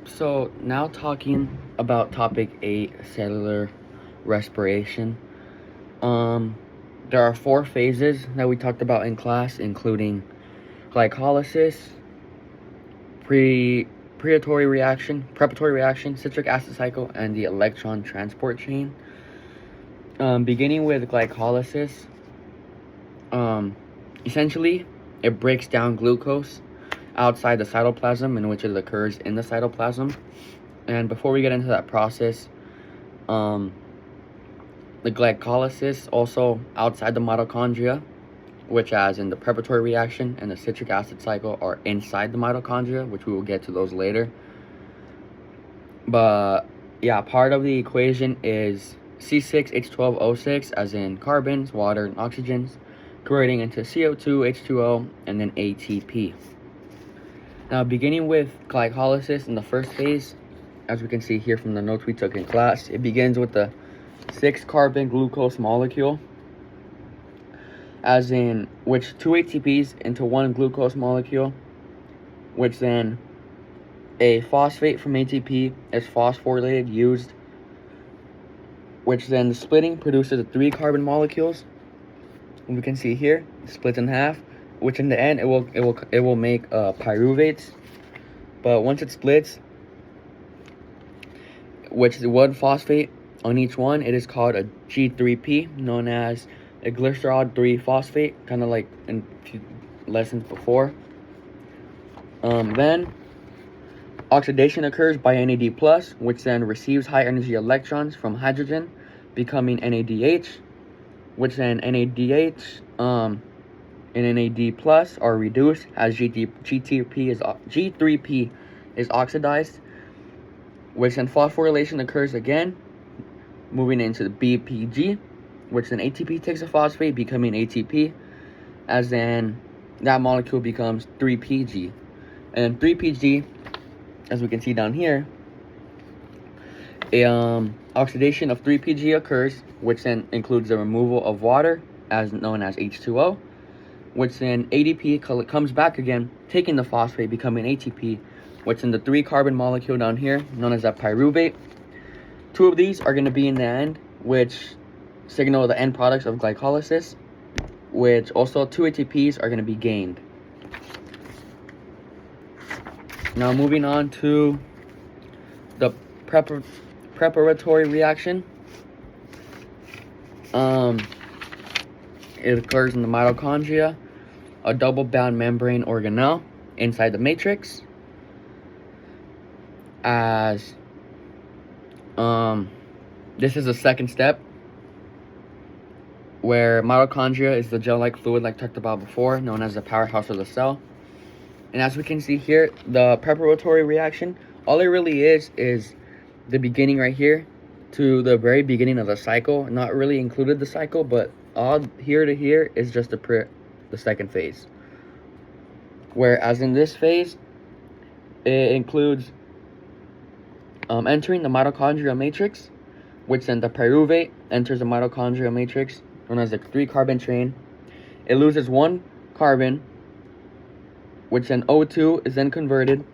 So now talking about topic 8, cellular respiration. Um, there are 4 phases that we talked about in class, including glycolysis, preparatory reaction, citric acid cycle, and the electron transport chain. Beginning with glycolysis, essentially it breaks down glucose outside the cytoplasm, in which it occurs in the cytoplasm. And before we get into that process, the glycolysis also outside the mitochondria, which as in the preparatory reaction and the citric acid cycle are inside the mitochondria, which we will get to those later. But yeah, part of the equation is C6H12O6, as in carbons, water, and oxygens, converting into CO2, H2O, and then ATP. Now, beginning with glycolysis in the first phase, as we can see here from the notes we took in class, it begins with the 6-carbon glucose molecule, as in which 2 ATPs into 1 glucose molecule, which then a phosphate from ATP is phosphorylated, used, which then the splitting produces the 3 carbon molecules. And we can see here, it splits in half, which in the end it will make pyruvates. But once it splits, which is 1 phosphate on each one, it is called a G3P, known as a glycerol 3 phosphate, kind of like in a few lessons before. Then oxidation occurs by NAD+, which then receives high energy electrons from hydrogen, becoming NADH, which then NADH and NAD+ are reduced as G3P is oxidized, which then phosphorylation occurs again, moving into the BPG, which then ATP takes a phosphate, becoming ATP, as then that molecule becomes 3PG. And 3PG, as we can see down here, oxidation of 3PG occurs, which then includes the removal of water, as known as H2O, which then ADP comes back again, taking the phosphate, becoming ATP, which in the 3-carbon molecule down here, known as a pyruvate. 2 of these are going to be in the end, which signal the end products of glycolysis, which also 2 ATPs are going to be gained. Now moving on to the preparatory reaction. It occurs in the mitochondria, a double-bound membrane organelle inside the matrix, as this is the second step, where mitochondria is the gel-like fluid like talked about before, known as the powerhouse of the cell. And as we can see here, the preparatory reaction, all it really is the beginning right here to the very beginning of the cycle. Not really included the cycle, but all here to here is just the second phase. Whereas in this phase, it includes entering the mitochondrial matrix, which then the pyruvate enters the mitochondrial matrix, known as the 3-carbon chain. It loses 1 carbon, which then O2 is then converted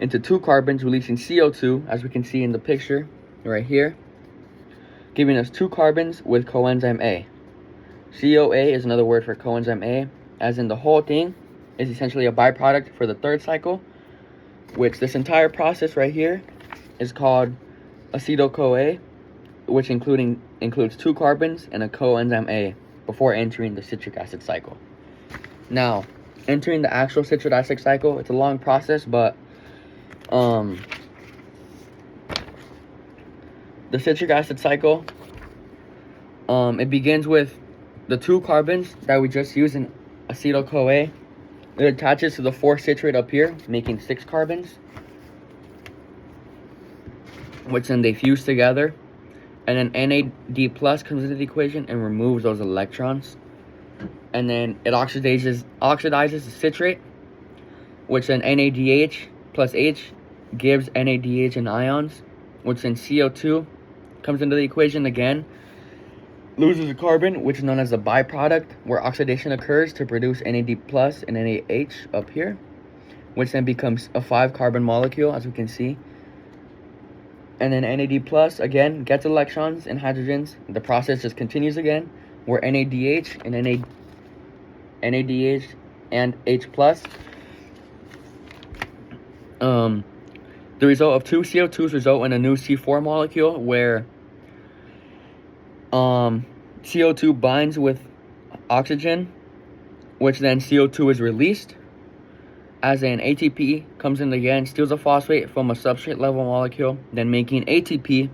into 2 carbons, releasing CO2, as we can see in the picture right here, giving us 2 carbons with coenzyme A. CoA is another word for coenzyme A, as in the whole thing is essentially a byproduct for the 3rd cycle, which this entire process right here is called acetyl-CoA, which includes 2 carbons and a coenzyme A before entering the citric acid cycle. Now, entering the actual citric acid cycle, it's a long process, but the citric acid cycle, it begins with the 2 carbons that we just used in acetyl-CoA. It attaches to the 4-citrate up here, making 6 carbons, which then they fuse together, and then NAD+ comes into the equation and removes those electrons. And then it oxidizes the citrate, which then NADH plus H gives NADH and ions, which then CO2 comes into the equation again, loses a carbon, which is known as a byproduct, where oxidation occurs to produce NAD+ and NAH up here, which then becomes a 5-carbon molecule, as we can see. And then NAD plus, again, gets electrons and hydrogens. The process just continues again, where NADH and NADH and H plus. The result of two CO2s result in a new C4 molecule, where CO2 binds with oxygen, which then CO2 is released, as an ATP comes in again, steals a phosphate from a substrate level molecule, then making ATP,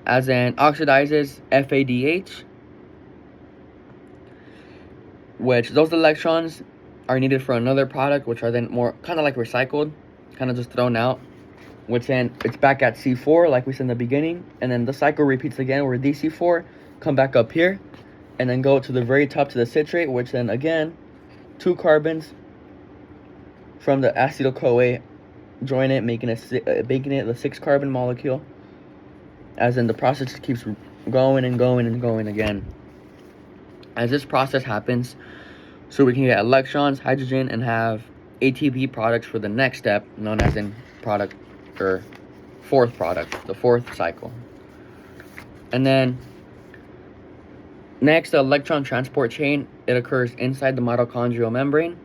as an oxidizes FADH, which those electrons are needed for another product, which are then more kind of like recycled, kind of just thrown out, which then it's back at C4 like we said in the beginning, and then the cycle repeats again where these C4 come back up here and then go to the very top to the citrate, which then again 2 carbons from the acetyl-CoA join it, making it the 6-carbon molecule, as in the process keeps going and going and going again. As this process happens, so we can get electrons, hydrogen, and have ATP products for the next step, known as in product, or fourth product, the fourth cycle. And then next, the electron transport chain, it occurs inside the mitochondrial membrane.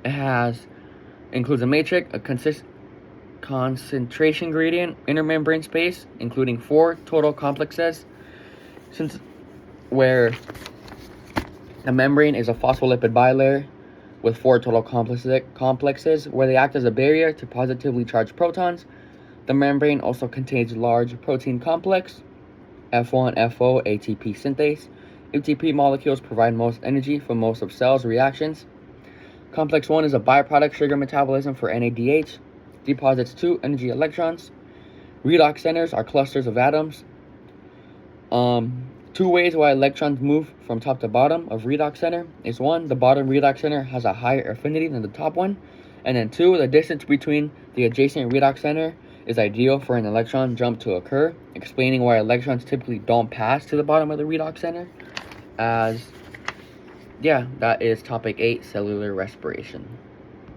It includes a matrix, a concentration gradient, inner membrane space, including 4 total complexes, where a membrane is a phospholipid bilayer with 4 total complexes, where they act as a barrier to positively charged protons. The membrane also contains large protein complex, F1, FO, ATP synthase. ATP molecules provide most energy for most of cells' reactions. Complex 1 is a byproduct sugar metabolism for NADH, deposits 2 energy electrons. Redox centers are clusters of atoms. 2 ways why electrons move from top to bottom of redox center is 1, the bottom redox center has a higher affinity than the top one, and then 2, the distance between the adjacent redox center is ideal for an electron jump to occur, explaining why electrons typically don't pass to the bottom of the redox center. That is topic 8, cellular respiration.